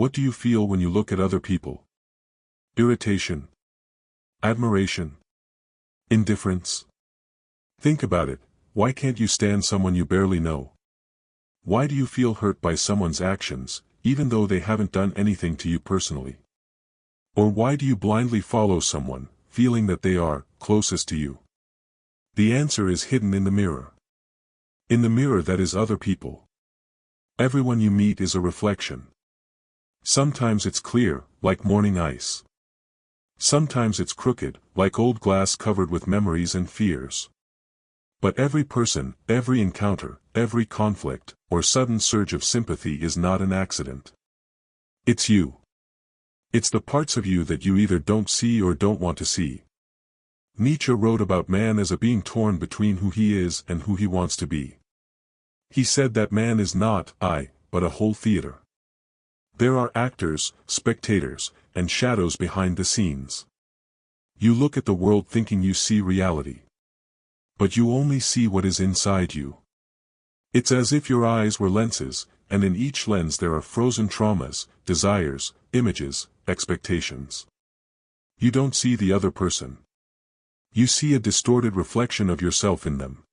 What do you feel when you look at other people? Irritation? Admiration? Indifference? Think about it. Why can't you stand someone you barely know? Why do you feel hurt by someone's actions, even though they haven't done anything to you personally? Or why do you blindly follow someone, feeling that they are closest to you? The answer is hidden in the mirror. In the mirror that is other people. Everyone you meet is a reflection. Sometimes it's clear, like morning ice. Sometimes it's crooked, like old glass covered with memories and fears. But every person, every encounter, every conflict, or sudden surge of sympathy is not an accident. It's you. It's the parts of you that you either don't see or don't want to see. Nietzsche wrote about man as a being torn between who he is and who he wants to be. He said that man is not I, but a whole theater. There are actors, spectators, and shadows behind the scenes. You look at the world thinking you see reality. But you only see what is inside you. It's as if your eyes were lenses, and in each lens there are frozen traumas, desires, images, expectations. You don't see the other person. You see a distorted reflection of yourself in them.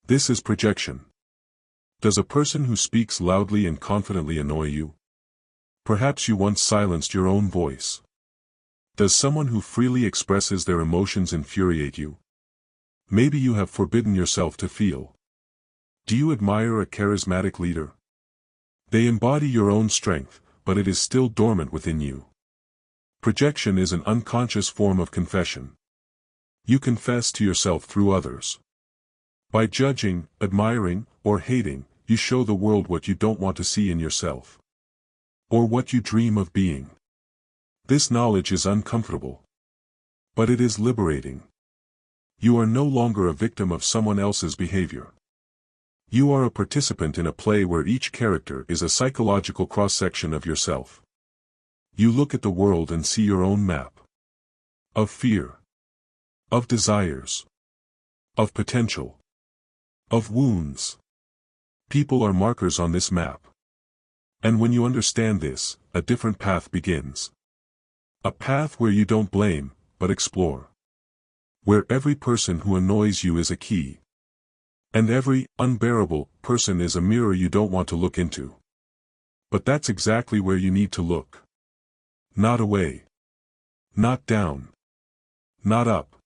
This is projection. Does a person who speaks loudly and confidently annoy you? Perhaps you once silenced your own voice. Does someone who freely expresses their emotions infuriate you? Maybe you have forbidden yourself to feel. Do you admire a charismatic leader? They embody your own strength, but it is still dormant within you. Projection is an unconscious form of confession. You confess to yourself through others. By judging, admiring, or hating, you show the world what you don't want to see in yourself. Or what you dream of being. This knowledge is uncomfortable. But it is liberating. You are no longer a victim of someone else's behavior. You are a participant in a play where each character is a psychological cross-section of yourself. You look at the world and see your own map. Of fear. Of desires. Of potential. Of wounds. People are markers on this map. And when you understand this, a different path begins. A path where you don't blame, but explore. Where every person who annoys you is a key. And every unbearable person is a mirror you don't want to look into. But that's exactly where you need to look. Not away. Not down. Not up.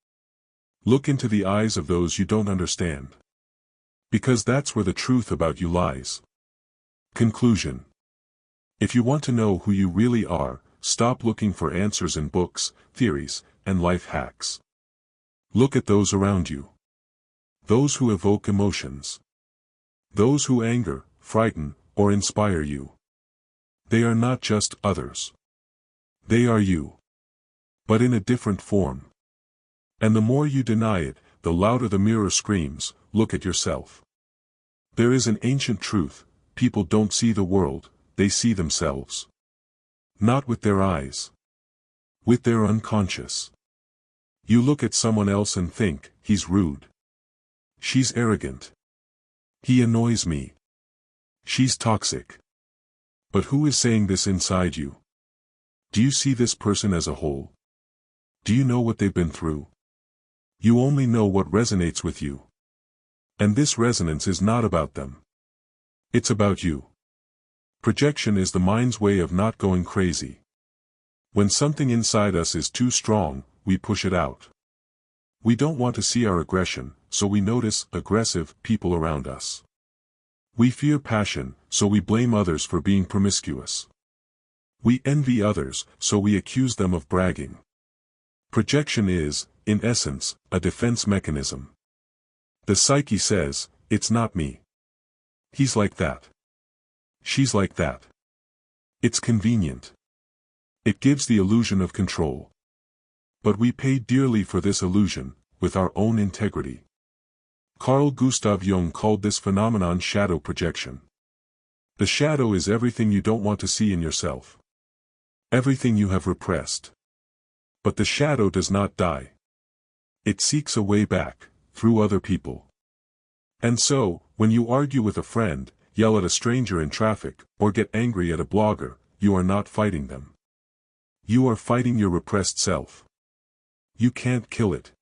Look into the eyes of those you don't understand. Because that's where the truth about you lies. Conclusion. If you want to know who you really are, stop looking for answers in books, theories, and life hacks. Look at those around you. Those who evoke emotions. Those who anger, frighten, or inspire you. They are not just others. They are you. But in a different form. And the more you deny it, the louder the mirror screams, look at yourself. There is an ancient truth, people don't see the world, they see themselves. Not with their eyes. With their unconscious. You look at someone else and think, he's rude. She's arrogant. He annoys me. She's toxic. But who is saying this inside you? Do you see this person as a whole? Do you know what they've been through? You only know what resonates with you. And this resonance is not about them. It's about you. Projection is the mind's way of not going crazy. When something inside us is too strong, we push it out. We don't want to see our aggression, so we notice aggressive people around us. We fear passion, so we blame others for being promiscuous. We envy others, so we accuse them of bragging. Projection is, in essence, a defense mechanism. The psyche says, it's not me. He's like that. She's like that. It's convenient. It gives the illusion of control. But we pay dearly for this illusion, with our own integrity. Carl Gustav Jung called this phenomenon shadow projection. The shadow is everything you don't want to see in yourself. Everything you have repressed. But the shadow does not die. It seeks a way back, through other people. And so, when you argue with a friend, yell at a stranger in traffic, or get angry at a blogger, you are not fighting them. You are fighting your repressed self. You can't kill it.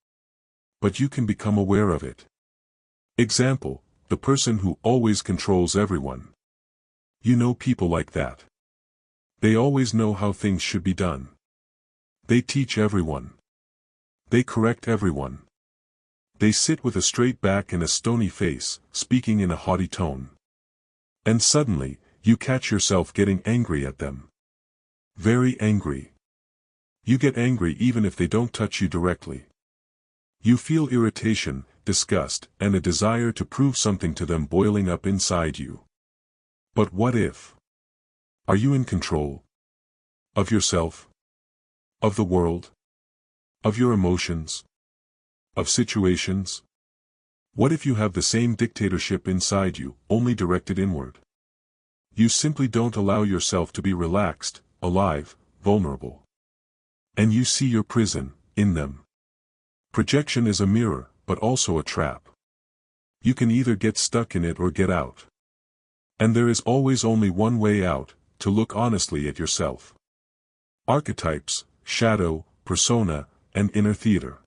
But you can become aware of it. Example, the person who always controls everyone. You know people like that. They always know how things should be done. They teach everyone. They correct everyone. They sit with a straight back and a stony face, speaking in a haughty tone. And suddenly, you catch yourself getting angry at them. Very angry. You get angry even if they don't touch you directly. You feel irritation, disgust, and a desire to prove something to them boiling up inside you. But what if? Are you in control? Of yourself? Of the world? Of your emotions? Of situations? What if you have the same dictatorship inside you, only directed inward? You simply don't allow yourself to be relaxed, alive, vulnerable. And you see your prison, in them. Projection is a mirror, but also a trap. You can either get stuck in it or get out. And there is always only one way out, to look honestly at yourself. Archetypes, shadow, persona, and inner theater.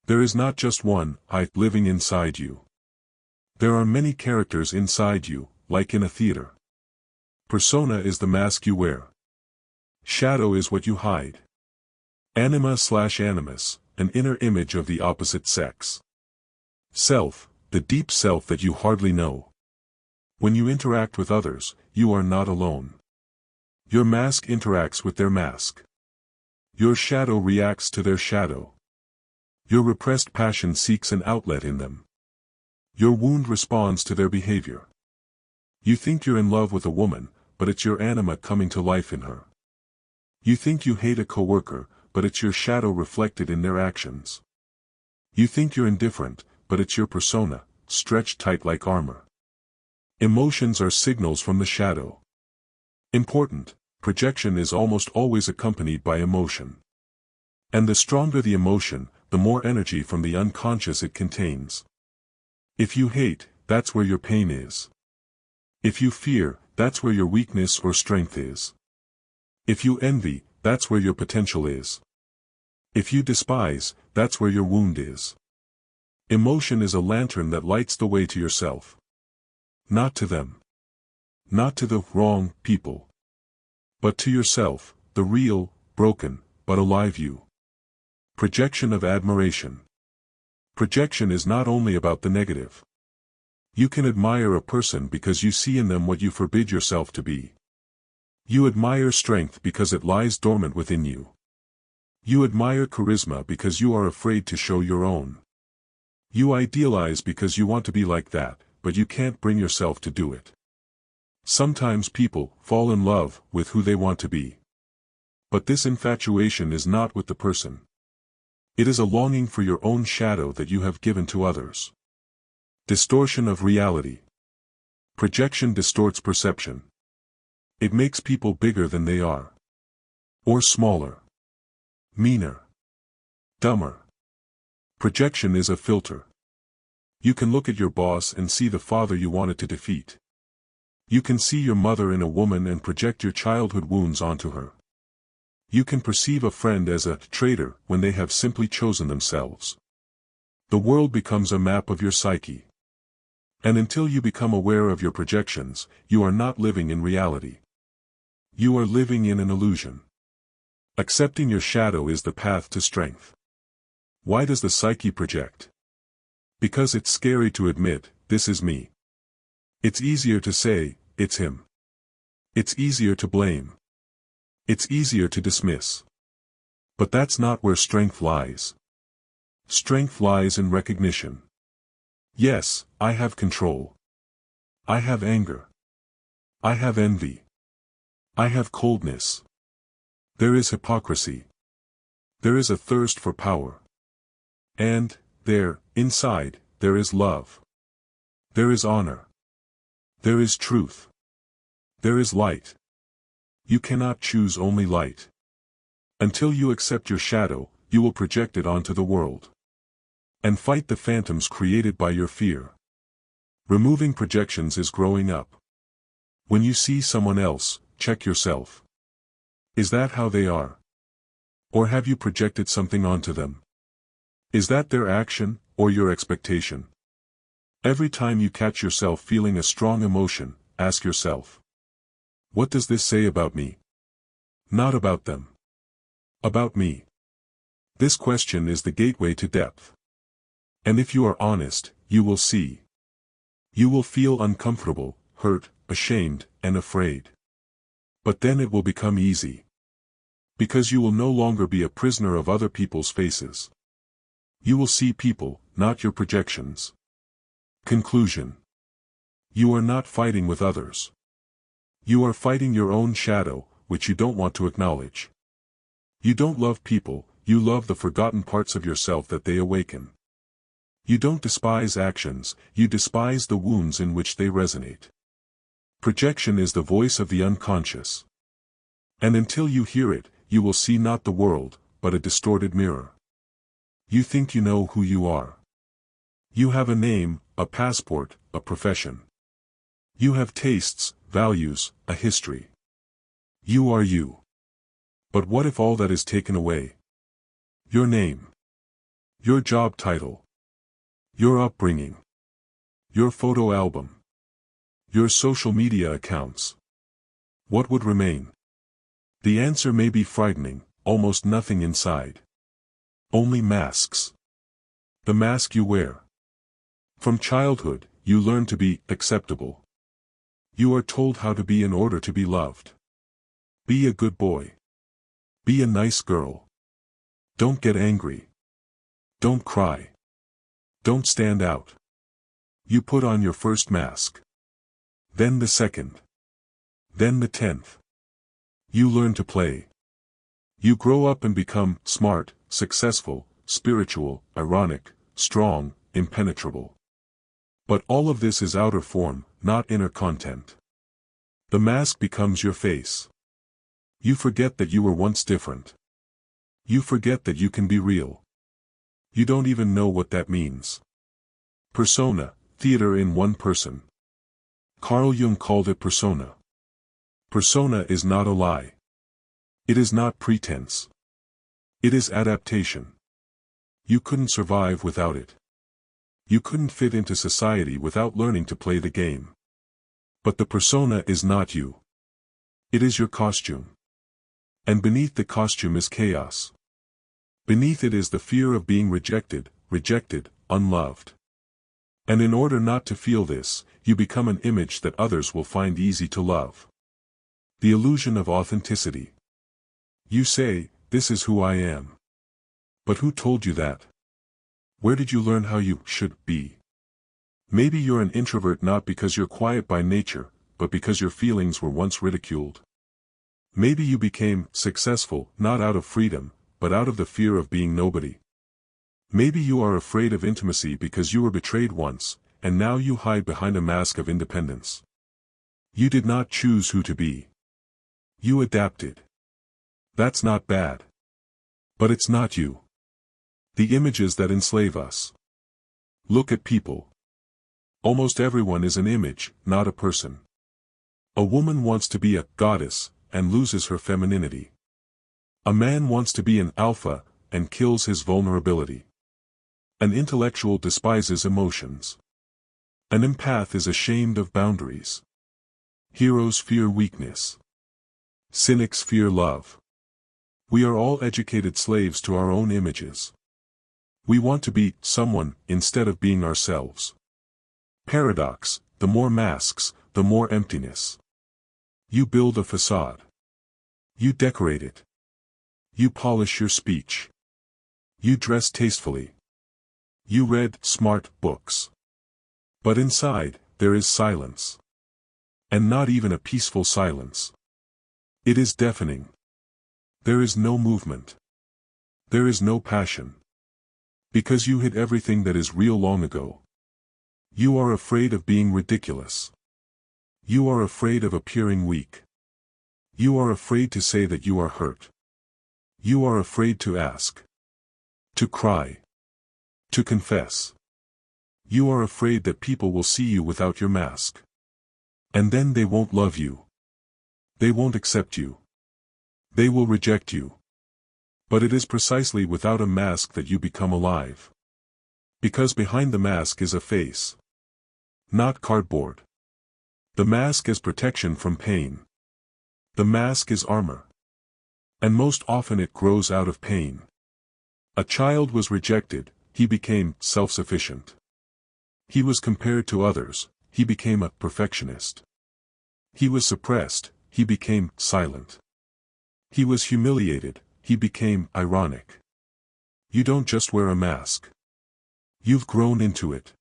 There is not just one I living inside you. There are many characters inside you, like in a theater. Persona is the mask you wear. Shadow is what you hide. Anima/animus, an inner image of the opposite sex. Self, the deep self that you hardly know. When you interact with others, you are not alone. Your mask interacts with their mask. Your shadow reacts to their shadow. Your repressed passion seeks an outlet in them. Your wound responds to their behavior. You think you're in love with a woman, but it's your anima coming to life in her. You think you hate a coworker, but it's your shadow reflected in their actions. You think you're indifferent, but it's your persona, stretched tight like armor. Emotions are signals from the shadow. Important, projection is almost always accompanied by emotion. And the stronger the emotion, the more energy from the unconscious it contains. If you hate, that's where your pain is. If you fear, that's where your weakness or strength is. If you envy, that's where your potential is. If you despise, that's where your wound is. Emotion is a lantern that lights the way to yourself. Not to them. Not to the wrong people. But to yourself, the real, broken, but alive you. Projection of admiration. Projection is not only about the negative. You can admire a person because you see in them what you forbid yourself to be. You admire strength because it lies dormant within you. You admire charisma because you are afraid to show your own. You idealize because you want to be like that, but you can't bring yourself to do it. Sometimes people fall in love with who they want to be. But this infatuation is not with the person. It is a longing for your own shadow that you have given to others. Distortion of reality. Projection distorts perception. It makes people bigger than they are. Or smaller. Meaner. Dumber. Projection is a filter. You can look at your boss and see the father you wanted to defeat. You can see your mother in a woman and project your childhood wounds onto her. You can perceive a friend as a traitor when they have simply chosen themselves. The world becomes a map of your psyche. And until you become aware of your projections, you are not living in reality. You are living in an illusion. Accepting your shadow is the path to strength. Why does the psyche project? Because it's scary to admit, this is me. It's easier to say, it's him. It's easier to blame. It's easier to dismiss. But that's not where strength lies. Strength lies in recognition. Yes, I have control. I have anger. I have envy. I have coldness. There is hypocrisy. There is a thirst for power. And, there, inside, there is love. There is honor. There is truth. There is light. You cannot choose only light. Until you accept your shadow, you will project it onto the world. And fight the phantoms created by your fear. Removing projections is growing up. When you see someone else, check yourself. Is that how they are? Or have you projected something onto them? Is that their action, or your expectation? Every time you catch yourself feeling a strong emotion, ask yourself, what does this say about me? Not about them. About me. This question is the gateway to depth. And if you are honest, you will see. You will feel uncomfortable, hurt, ashamed, and afraid. But then it will become easy. Because you will no longer be a prisoner of other people's faces. You will see people, not your projections. Conclusion. You are not fighting with others. You are fighting your own shadow, which you don't want to acknowledge. You don't love people, you love the forgotten parts of yourself that they awaken. You don't despise actions, you despise the wounds in which they resonate. Projection is the voice of the unconscious. And until you hear it, you will see not the world, but a distorted mirror. You think you know who you are. You have a name, a passport, a profession. You have tastes, values, a history. You are you. But what if all that is taken away? Your name. Your job title. Your upbringing. Your photo album. Your social media accounts. What would remain? The answer may be frightening, almost nothing inside. Only masks. The mask you wear. From childhood, you learn to be acceptable. You are told how to be in order to be loved. Be a good boy. Be a nice girl. Don't get angry. Don't cry. Don't stand out. You put on your first mask. Then the second. Then the 10th. You learn to play. You grow up and become smart, successful, spiritual, ironic, strong, impenetrable. But all of this is outer form, not inner content. The mask becomes your face. You forget that you were once different. You forget that you can be real. You don't even know what that means. Persona, theater in one person. Carl Jung called it persona. Persona is not a lie. It is not pretense. It is adaptation. You couldn't survive without it. You couldn't fit into society without learning to play the game. But the persona is not you. It is your costume. And beneath the costume is chaos. Beneath it is the fear of being rejected, unloved. And in order not to feel this, you become an image that others will find easy to love. The illusion of authenticity. You say, this is who I am. But who told you that? Where did you learn how you should be? Maybe you're an introvert not because you're quiet by nature, but because your feelings were once ridiculed. Maybe you became successful not out of freedom, but out of the fear of being nobody. Maybe you are afraid of intimacy because you were betrayed once, and now you hide behind a mask of independence. You did not choose who to be. You adapted. That's not bad. But it's not you. The images that enslave us. Look at people. Almost everyone is an image, not a person. A woman wants to be a goddess, and loses her femininity. A man wants to be an alpha, and kills his vulnerability. An intellectual despises emotions. An empath is ashamed of boundaries. Heroes fear weakness. Cynics fear love. We are all educated slaves to our own images. We want to be someone, instead of being ourselves. Paradox, the more masks, the more emptiness. You build a facade. You decorate it. You polish your speech. You dress tastefully. You read smart books. But inside, there is silence. And not even a peaceful silence. It is deafening. There is no movement. There is no passion. Because you hid everything that is real long ago. You are afraid of being ridiculous. You are afraid of appearing weak. You are afraid to say that you are hurt. You are afraid to ask. To cry. To confess. You are afraid that people will see you without your mask. And then they won't love you. They won't accept you. They will reject you. But it is precisely without a mask that you become alive. Because behind the mask is a face. Not cardboard. The mask is protection from pain. The mask is armor. And most often it grows out of pain. A child was rejected, he became self-sufficient. He was compared to others, he became a perfectionist. He was suppressed, he became silent. He was humiliated, he became ironic. You don't just wear a mask. You've grown into it.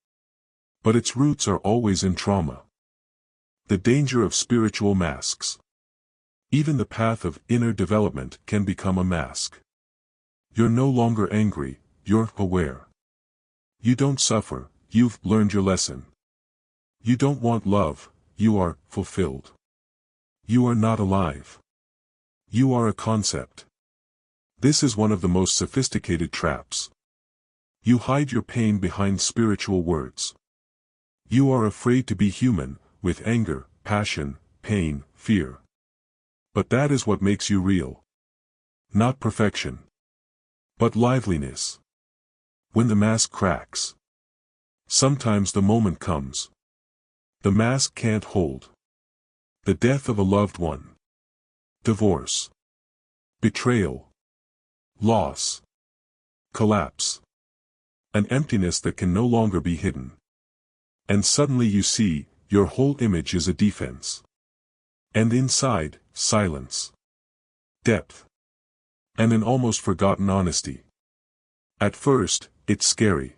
But its roots are always in trauma. The danger of spiritual masks. Even the path of inner development can become a mask. You're no longer angry, you're aware. You don't suffer, you've learned your lesson. You don't want love, you are fulfilled. You are not alive. You are a concept. This is one of the most sophisticated traps. You hide your pain behind spiritual words. You are afraid to be human, with anger, passion, pain, fear. But that is what makes you real. Not perfection. But liveliness. When the mask cracks. Sometimes the moment comes. The mask can't hold. The death of a loved one. Divorce. Betrayal. Loss. Collapse. An emptiness that can no longer be hidden. And suddenly you see, your whole image is a defense. And inside, silence. Depth. And an almost forgotten honesty. At first, it's scary.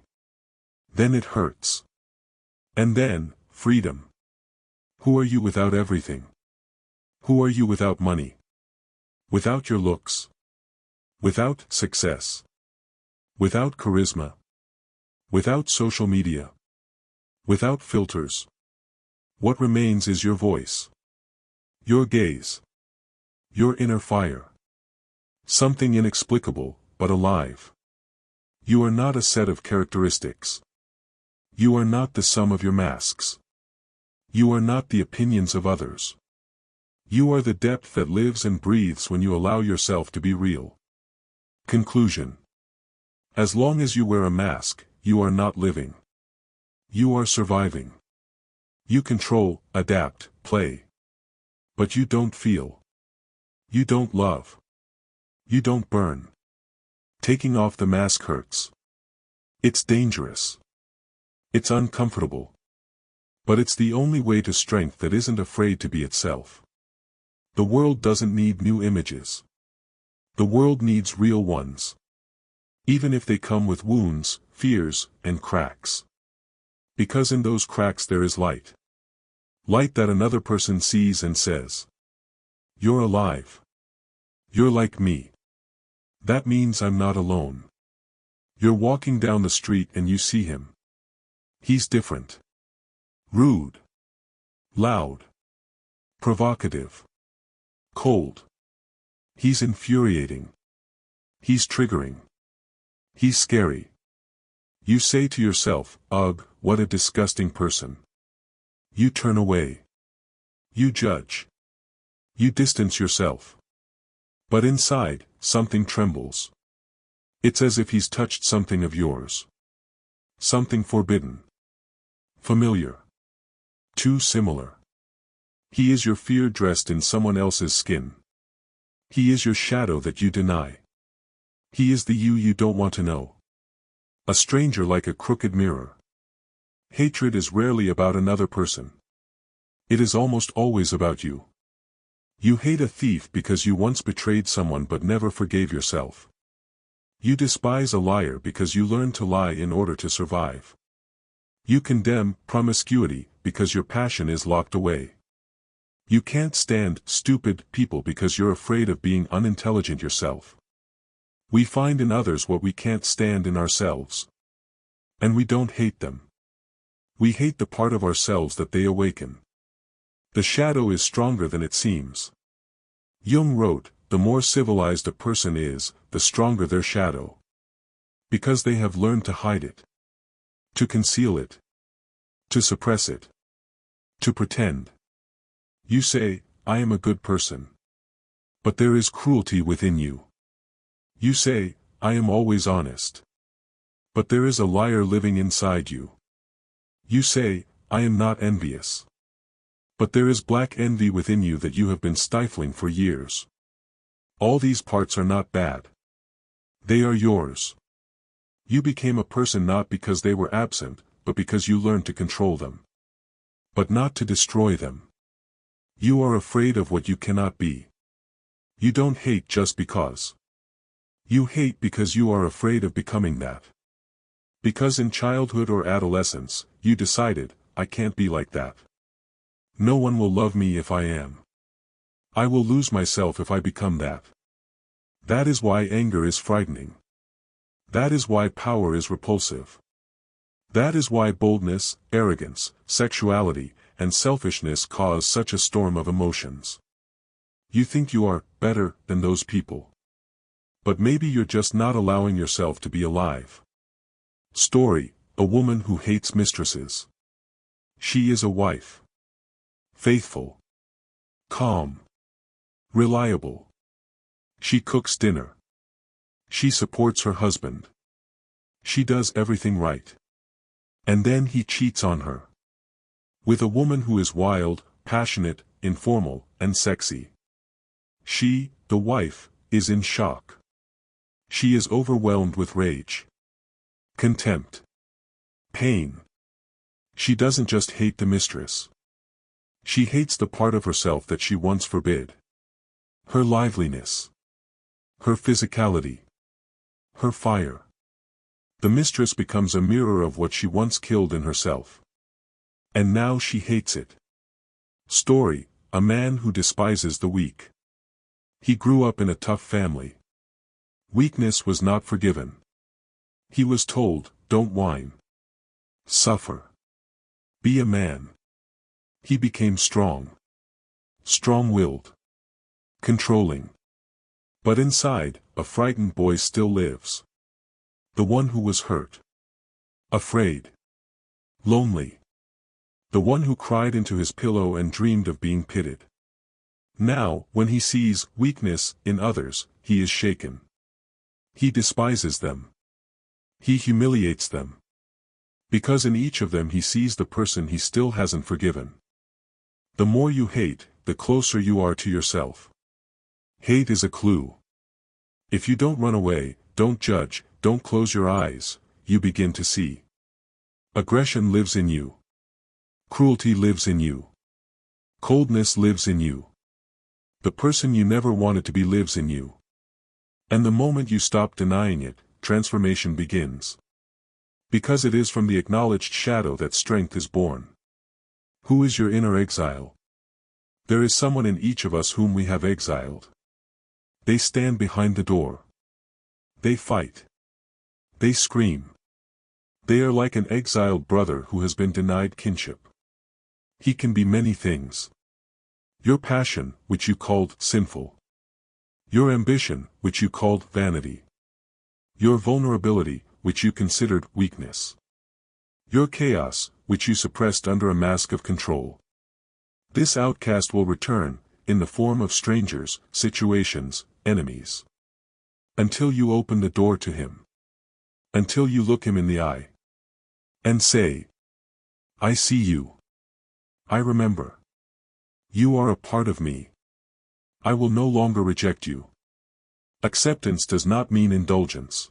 Then it hurts. And then, freedom. Who are you without everything? Who are you without money? Without your looks? Without success? Without charisma? Without social media? Without filters? What remains is your voice. Your gaze. Your inner fire. Something inexplicable, but alive. You are not a set of characteristics. You are not the sum of your masks. You are not the opinions of others. You are the depth that lives and breathes when you allow yourself to be real. Conclusion. As long as you wear a mask, you are not living. You are surviving. You control, adapt, play. But you don't feel. You don't love. You don't burn. Taking off the mask hurts. It's dangerous. It's uncomfortable. But it's the only way to strength that isn't afraid to be itself. The world doesn't need new images. The world needs real ones. Even if they come with wounds, fears, and cracks. Because in those cracks there is light. Light that another person sees and says, "You're alive. You're like me. That means I'm not alone." You're walking down the street and you see him. He's different. Rude. Loud. Provocative. Cold. He's infuriating. He's triggering. He's scary. You say to yourself, "Ugh, what a disgusting person." You turn away. You judge. You distance yourself. But inside, something trembles. It's as if he's touched something of yours. Something forbidden. Familiar. Too similar. He is your fear dressed in someone else's skin. He is your shadow that you deny. He is the you don't want to know. A stranger like a crooked mirror. Hatred is rarely about another person. It is almost always about you. You hate a thief because you once betrayed someone but never forgave yourself. You despise a liar because you learned to lie in order to survive. You condemn promiscuity because your passion is locked away. You can't stand stupid people because you're afraid of being unintelligent yourself. We find in others what we can't stand in ourselves. And we don't hate them. We hate the part of ourselves that they awaken. The shadow is stronger than it seems. Jung wrote, "The more civilized a person is, the stronger their shadow. Because they have learned to hide it. To conceal it. To suppress it. To pretend." You say, I am a good person. But there is cruelty within you. You say, I am always honest. But there is a liar living inside you. You say, I am not envious. But there is black envy within you that you have been stifling for years. All these parts are not bad. They are yours. You became a person not because they were absent, but because you learned to control them. But not to destroy them. You are afraid of what you cannot be. You don't hate just because. You hate because you are afraid of becoming that. Because in childhood or adolescence, you decided, I can't be like that. No one will love me if I am. I will lose myself if I become that. That is why anger is frightening. That is why power is repulsive. That is why boldness, arrogance, sexuality, and selfishness cause such a storm of emotions. You think you are better than those people. But maybe you're just not allowing yourself to be alive. Story: a woman who hates mistresses. She is a wife. Faithful. Calm. Reliable. She cooks dinner. She supports her husband. She does everything right. And then he cheats on her. With a woman who is wild, passionate, informal, and sexy. She, the wife, is in shock. She is overwhelmed with rage. Contempt. Pain. She doesn't just hate the mistress. She hates the part of herself that she once forbid. Her liveliness. Her physicality. Her fire. The mistress becomes a mirror of what she once killed in herself. And now she hates it. Story: a man who despises the weak. He grew up in a tough family. Weakness was not forgiven. He was told, don't whine. Suffer. Be a man. He became strong. Strong-willed. Controlling. But inside, a frightened boy still lives. The one who was hurt. Afraid. Lonely. The one who cried into his pillow and dreamed of being pitied. Now, when he sees weakness in others, he is shaken. He despises them. He humiliates them. Because in each of them he sees the person he still hasn't forgiven. The more you hate, the closer you are to yourself. Hate is a clue. If you don't run away, don't judge, don't close your eyes, you begin to see. Aggression lives in you. Cruelty lives in you. Coldness lives in you. The person you never wanted to be lives in you. And the moment you stop denying it, transformation begins. Because it is from the acknowledged shadow that strength is born. Who is your inner exile? There is someone in each of us whom we have exiled. They stand behind the door. They fight. They scream. They are like an exiled brother who has been denied kinship. He can be many things. Your passion, which you called sinful. Your ambition, which you called vanity. Your vulnerability, which you considered weakness. Your chaos, which you suppressed under a mask of control. This outcast will return, in the form of strangers, situations, enemies. Until you open the door to him. Until you look him in the eye. And say, I see you. I remember. You are a part of me. I will no longer reject you. Acceptance does not mean indulgence.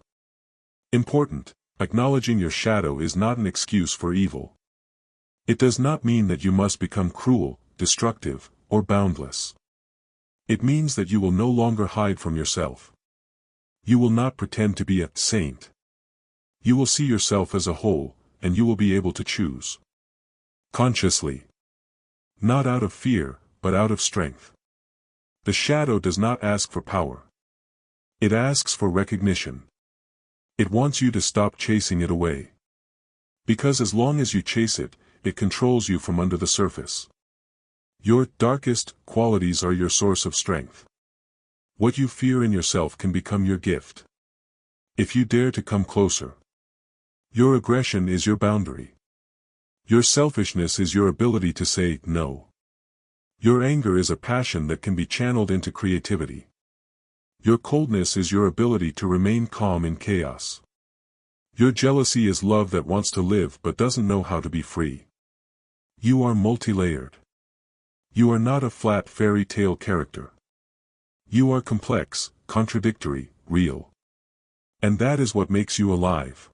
Important, acknowledging your shadow is not an excuse for evil. It does not mean that you must become cruel, destructive, or boundless. It means that you will no longer hide from yourself. You will not pretend to be a saint. You will see yourself as a whole, and you will be able to choose. Consciously. Not out of fear, but out of strength. The shadow does not ask for power. It asks for recognition. It wants you to stop chasing it away. Because as long as you chase it, it controls you from under the surface. Your darkest qualities are your source of strength. What you fear in yourself can become your gift. If you dare to come closer. Your aggression is your boundary. Your selfishness is your ability to say no. Your anger is a passion that can be channeled into creativity. Your coldness is your ability to remain calm in chaos. Your jealousy is love that wants to live but doesn't know how to be free. You are multi-layered. You are not a flat fairy tale character. You are complex, contradictory, real. And that is what makes you alive.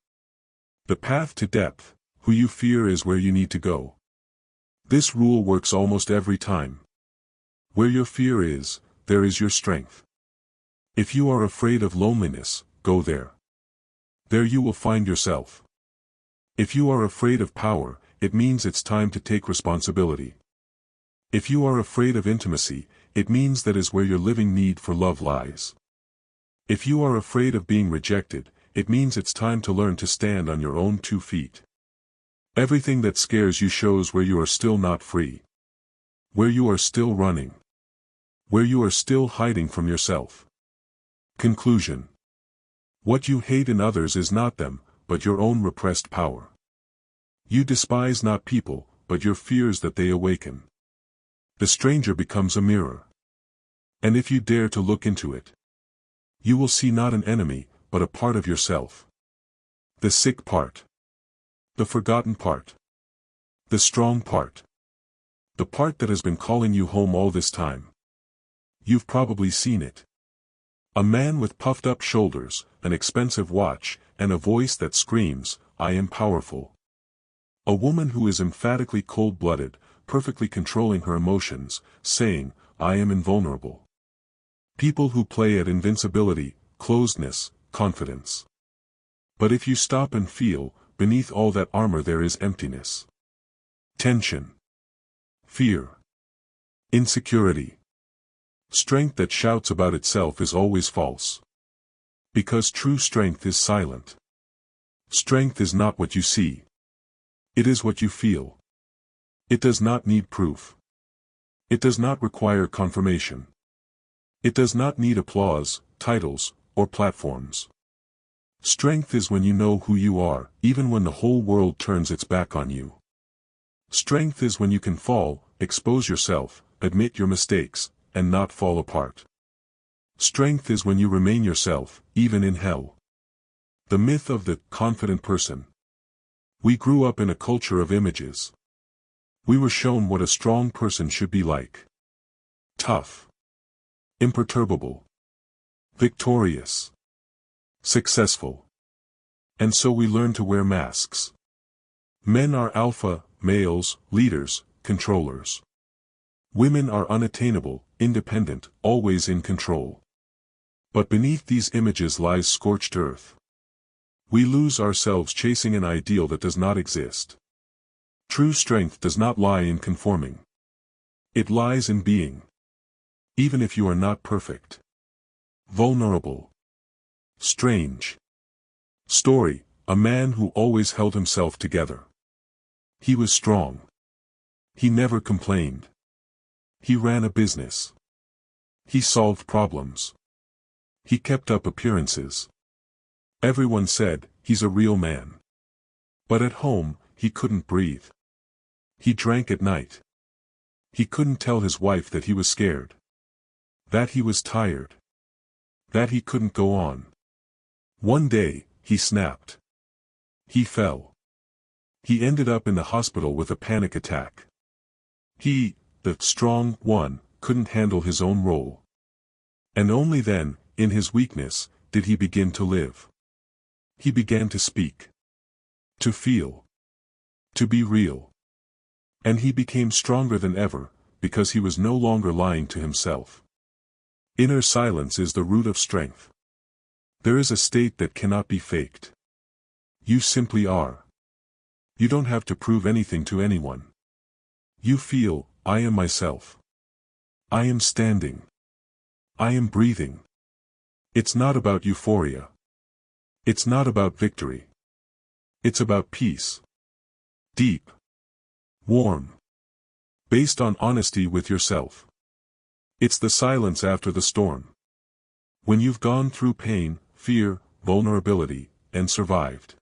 The path to depth: who you fear is where you need to go. This rule works almost every time. Where your fear is, there is your strength. If you are afraid of loneliness, go there. There you will find yourself. If you are afraid of power, it means it's time to take responsibility. If you are afraid of intimacy, it means that is where your living need for love lies. If you are afraid of being rejected, it means it's time to learn to stand on your own 2 feet. Everything that scares you shows where you are still not free. Where you are still running. Where you are still hiding from yourself. Conclusion: what you hate in others is not them, but your own repressed power. You despise not people, but your fears that they awaken. The stranger becomes a mirror. And if you dare to look into it, you will see not an enemy, but a part of yourself. The sick part. The forgotten part. The strong part. The part that has been calling you home all this time. You've probably seen it. A man with puffed up shoulders, an expensive watch, and a voice that screams, "I am powerful." A woman who is emphatically cold-blooded, perfectly controlling her emotions, saying, "I am invulnerable." People who play at invincibility, closedness, confidence. But if you stop and feel, beneath all that armor there is emptiness. Tension. Fear. Insecurity. Strength that shouts about itself is always false. Because true strength is silent. Strength is not what you see. It is what you feel. It does not need proof. It does not require confirmation. It does not need applause, titles, or platforms. Strength is when you know who you are, even when the whole world turns its back on you. Strength is when you can fall, expose yourself, admit your mistakes, and not fall apart. Strength is when you remain yourself, even in hell. The myth of the confident person. We grew up in a culture of images. We were shown what a strong person should be like. Tough. Imperturbable. Victorious. Successful. And so we learn to wear masks. Men are alpha, males, leaders, controllers. Women are unattainable, independent, always in control. But beneath these images lies scorched earth. We lose ourselves chasing an ideal that does not exist. True strength does not lie in conforming. It lies in being. Even if you are not perfect. Vulnerable. Strange. Story: a man who always held himself together. He was strong. He never complained. He ran a business. He solved problems. He kept up appearances. Everyone said, "He's a real man." But at home, he couldn't breathe. He drank at night. He couldn't tell his wife that he was scared. That he was tired. That he couldn't go on. One day, he snapped. He fell. He ended up in the hospital with a panic attack. He, the strong one, couldn't handle his own role. And only then, in his weakness, did he begin to live. He began to speak. To feel. To be real. And he became stronger than ever, because he was no longer lying to himself. Inner silence is the root of strength. There is a state that cannot be faked. You simply are. You don't have to prove anything to anyone. You feel, "I am myself. I am standing. I am breathing." It's not about euphoria. It's not about victory. It's about peace. Deep. Warm. Based on honesty with yourself. It's the silence after the storm. When you've gone through pain, fear, vulnerability, and survived.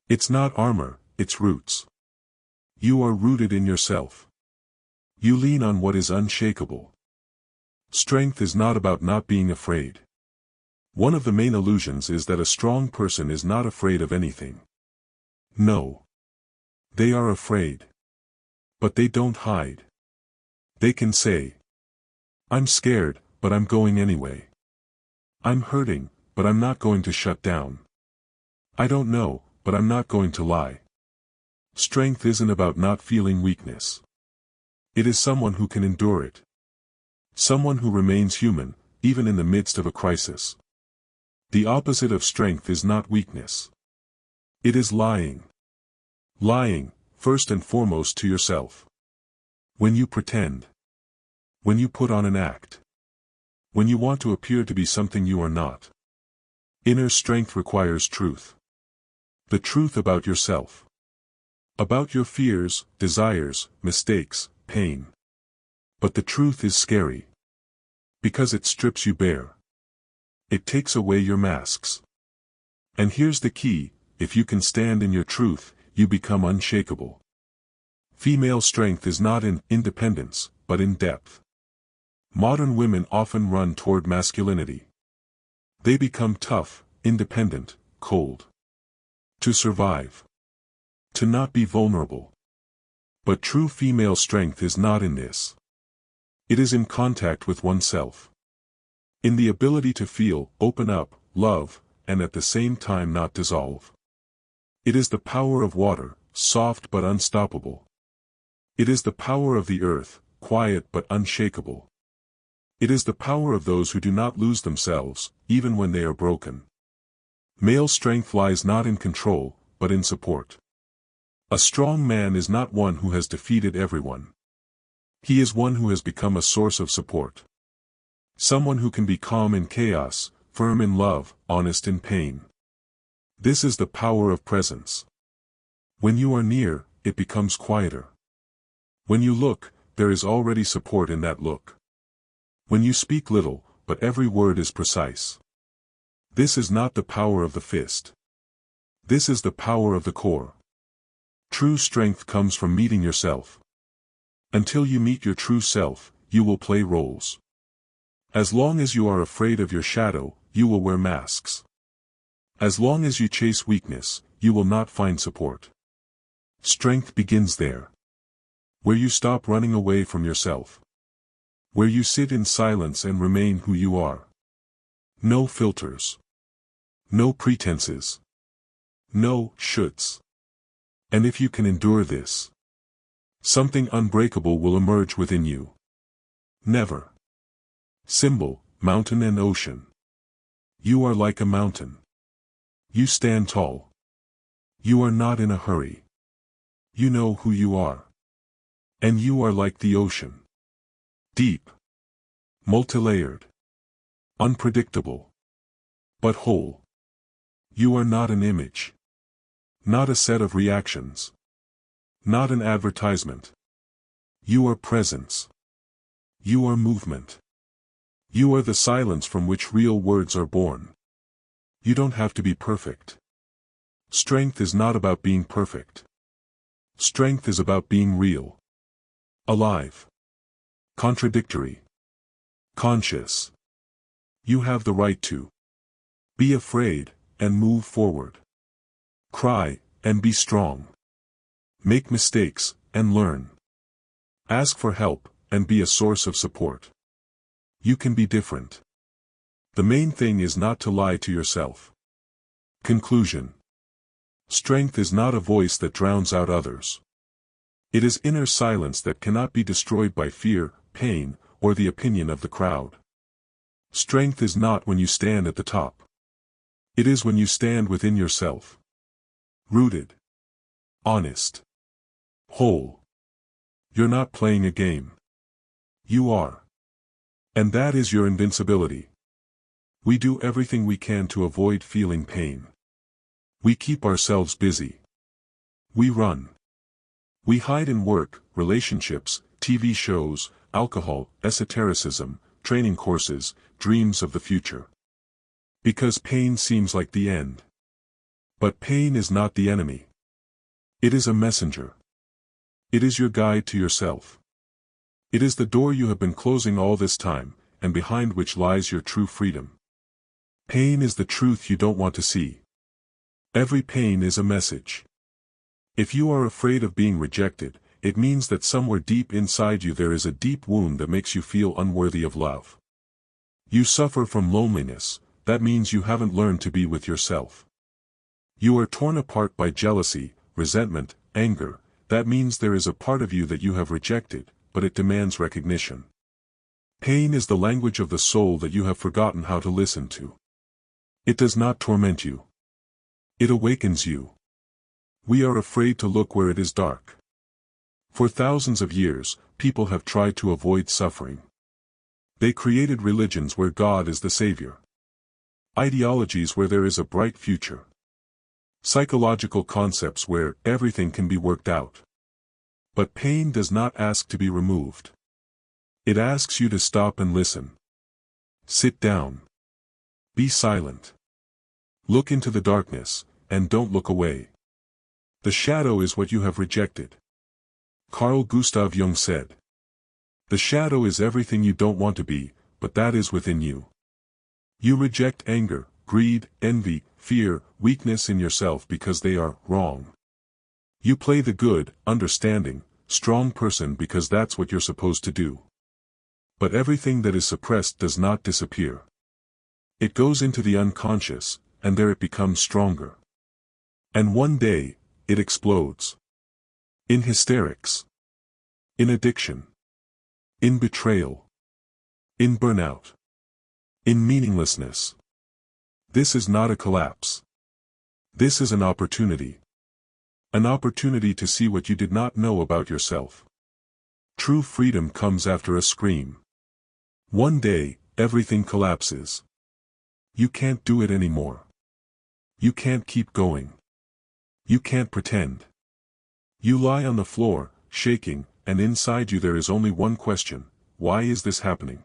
It's not armor, it's roots. You are rooted in yourself. You lean on what is unshakable. Strength is not about not being afraid. One of the main illusions is that a strong person is not afraid of anything. No. They are afraid. But they don't hide. They can say, I'm scared, but I'm going anyway. I'm hurting, but I'm not going to shut down. I don't know, but I'm not going to lie. Strength isn't about not feeling weakness. It is someone who can endure it. Someone who remains human, even in the midst of a crisis. The opposite of strength is not weakness. It is lying. Lying, first and foremost to yourself. When you pretend. When you put on an act. When you want to appear to be something you are not. Inner strength requires truth. The truth about yourself. About your fears, desires, mistakes, pain. But the truth is scary. Because it strips you bare. It takes away your masks. And here's the key, if you can stand in your truth, you become unshakable. Female strength is not in independence, but in depth. Modern women often run toward masculinity. They become tough, independent, cold. To survive. To not be vulnerable. But true female strength is not in this. It is in contact with oneself. In the ability to feel, open up, love, and at the same time not dissolve. It is the power of water, soft but unstoppable. It is the power of the earth, quiet but unshakable. It is the power of those who do not lose themselves, even when they are broken. Male strength lies not in control, but in support. A strong man is not one who has defeated everyone. He is one who has become a source of support. Someone who can be calm in chaos, firm in love, honest in pain. This is the power of presence. When you are near, it becomes quieter. When you look, there is already support in that look. When you speak little, but every word is precise. This is not the power of the fist. This is the power of the core. True strength comes from meeting yourself. Until you meet your true self, you will play roles. As long as you are afraid of your shadow, you will wear masks. As long as you chase weakness, you will not find support. Strength begins there. Where you stop running away from yourself. Where you sit in silence and remain who you are. No filters. No pretenses. No shoulds. And if you can endure this, something unbreakable will emerge within you. Never. Symbol, mountain and ocean. You are like a mountain. You stand tall. You are not in a hurry. You know who you are. And you are like the ocean. Deep. Multilayered. Unpredictable. But whole. You are not an image. Not a set of reactions. Not an advertisement. You are presence. You are movement. You are the silence from which real words are born. You don't have to be perfect. Strength is not about being perfect. Strength is about being real. Alive. Contradictory. Conscious. You have the right to be afraid, and move forward. Cry, and be strong. Make mistakes, and learn. Ask for help, and be a source of support. You can be different. The main thing is not to lie to yourself. Conclusion. Strength is not a voice that drowns out others. It is inner silence that cannot be destroyed by fear, pain, or the opinion of the crowd. Strength is not when you stand at the top. It is when you stand within yourself. Rooted. Honest. Whole. You're not playing a game. You are. And that is your invincibility. We do everything we can to avoid feeling pain. We keep ourselves busy. We run. We hide in work, relationships, TV shows, alcohol, esotericism, training courses, dreams of the future. Because pain seems like the end. But pain is not the enemy. It is a messenger. It is your guide to yourself. It is the door you have been closing all this time, and behind which lies your true freedom. Pain is the truth you don't want to see. Every pain is a message. If you are afraid of being rejected, it means that somewhere deep inside you there is a deep wound that makes you feel unworthy of love. You suffer from loneliness, that means you haven't learned to be with yourself. You are torn apart by jealousy, resentment, anger, that means there is a part of you that you have rejected, but it demands recognition. Pain is the language of the soul that you have forgotten how to listen to. It does not torment you. It awakens you. We are afraid to look where it is dark. For thousands of years, people have tried to avoid suffering. They created religions where God is the savior. Ideologies where there is a bright future. Psychological concepts where everything can be worked out. But pain does not ask to be removed. It asks you to stop and listen. Sit down. Be silent. Look into the darkness, and don't look away. The shadow is what you have rejected. Carl Gustav Jung said. The shadow is everything you don't want to be, but that is within you. You reject anger, greed, envy, fear, weakness in yourself because they are wrong. You play the good, understanding, strong person because that's what you're supposed to do. But everything that is suppressed does not disappear. It goes into the unconscious, and there it becomes stronger. And one day, it explodes. In hysterics. In addiction. In betrayal. In burnout. In meaninglessness. This is not a collapse. This is an opportunity. An opportunity to see what you did not know about yourself. True freedom comes after a scream. One day, everything collapses. You can't do it anymore. You can't keep going. You can't pretend. You lie on the floor, shaking, and inside you there is only one question: why is this happening?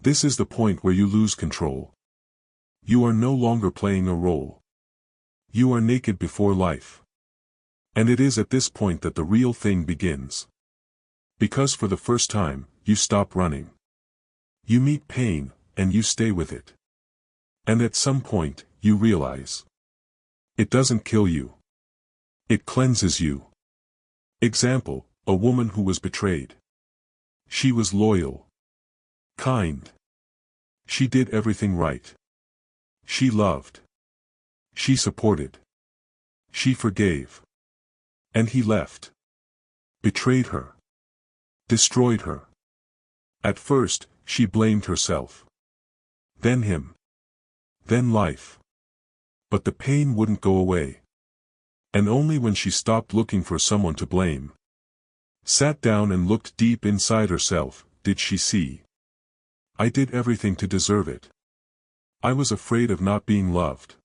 This is the point where you lose control. You are no longer playing a role. You are naked before life. And it is at this point that the real thing begins. Because for the first time, you stop running. You meet pain, and you stay with it. And at some point, you realize. It doesn't kill you. It cleanses you. Example, a woman who was betrayed. She was loyal. Kind. She did everything right. She loved. She supported. She forgave. And he left. Betrayed her. Destroyed her. At first, she blamed herself. Then him. Then life. But the pain wouldn't go away. And only when she stopped looking for someone to blame, sat down and looked deep inside herself, did she see. I did everything to deserve it. I was afraid of not being loved.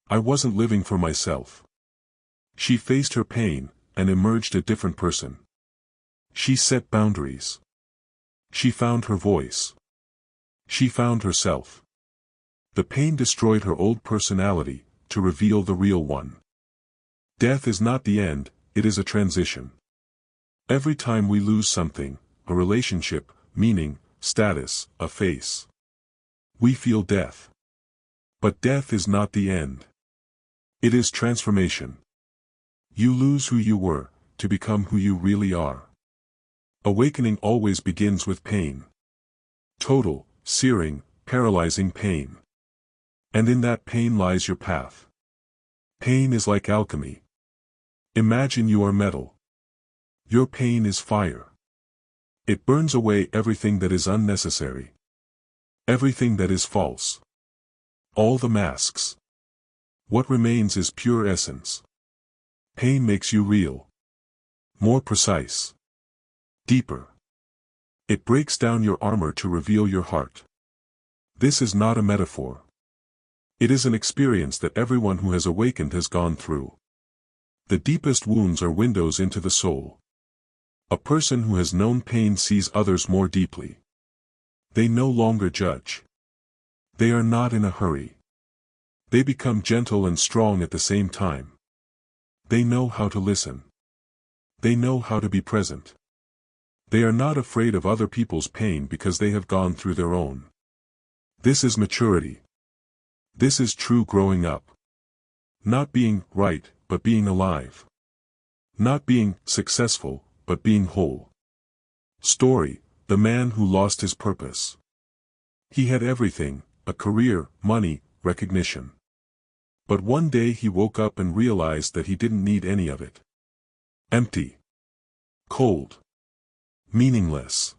I wasn't living for myself. She faced her pain, and emerged a different person. She set boundaries. She found her voice. She found herself. The pain destroyed her old personality, to reveal the real one. Death is not the end, it is a transition. Every time we lose something, a relationship, meaning, status, a face, we feel death. But death is not the end. It is transformation. You lose who you were, to become who you really are. Awakening always begins with pain. Total, searing, paralyzing pain. And in that pain lies your path. Pain is like alchemy. Imagine you are metal. Your pain is fire. It burns away everything that is unnecessary. Everything that is false. All the masks. What remains is pure essence. Pain makes you real. More precise. Deeper. It breaks down your armor to reveal your heart. This is not a metaphor. It is an experience that everyone who has awakened has gone through. The deepest wounds are windows into the soul. A person who has known pain sees others more deeply. They no longer judge. They are not in a hurry. They become gentle and strong at the same time. They know how to listen. They know how to be present. They are not afraid of other people's pain because they have gone through their own. This is maturity. This is true growing up. Not being right, but being alive. Not being successful, but being whole. Story: the man who lost his purpose. He had everything, a career, money, recognition. But one day he woke up and realized that he didn't need any of it. Empty. Cold. Meaningless.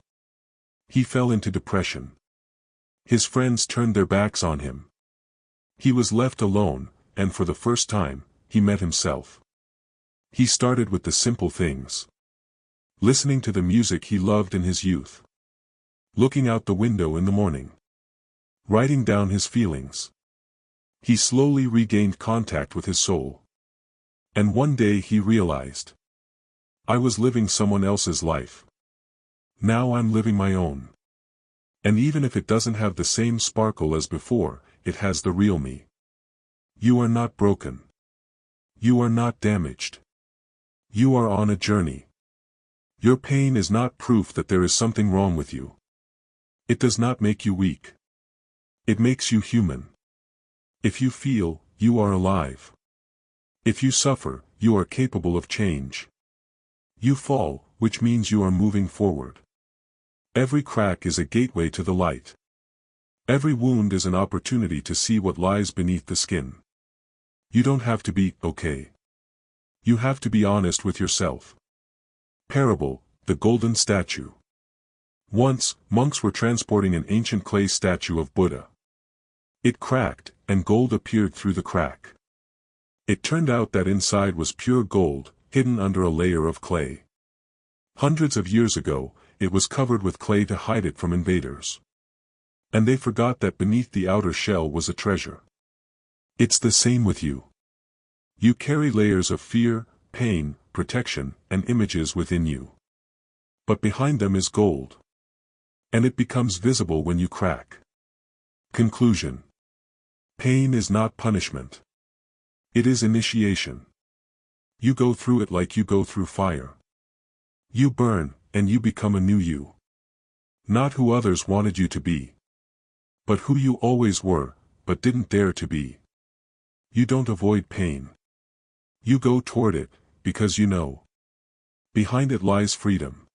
He fell into depression. His friends turned their backs on him. He was left alone, and for the first time, he met himself. He started with the simple things. Listening to the music he loved in his youth. Looking out the window in the morning. Writing down his feelings. He slowly regained contact with his soul. And one day he realized. I was living someone else's life. Now I'm living my own. And even if it doesn't have the same sparkle as before, it has the real me. You are not broken. You are not damaged. You are on a journey. Your pain is not proof that there is something wrong with you. It does not make you weak. It makes you human. If you feel, you are alive. If you suffer, you are capable of change. You fall, which means you are moving forward. Every crack is a gateway to the light. Every wound is an opportunity to see what lies beneath the skin. You don't have to be okay. You have to be honest with yourself. Parable: the golden statue. Once, monks were transporting an ancient clay statue of Buddha. It cracked, and gold appeared through the crack. It turned out that inside was pure gold, hidden under a layer of clay. Hundreds of years ago, it was covered with clay to hide it from invaders. And they forgot that beneath the outer shell was a treasure. It's the same with you. You carry layers of fear, pain, protection, and images within you. But behind them is gold. And it becomes visible when you crack. Conclusion: pain is not punishment. It is initiation. You go through it like you go through fire. You burn, and you become a new you. Not who others wanted you to be. But who you always were, but didn't dare to be. You don't avoid pain. You go toward it, because you know. Behind it lies freedom.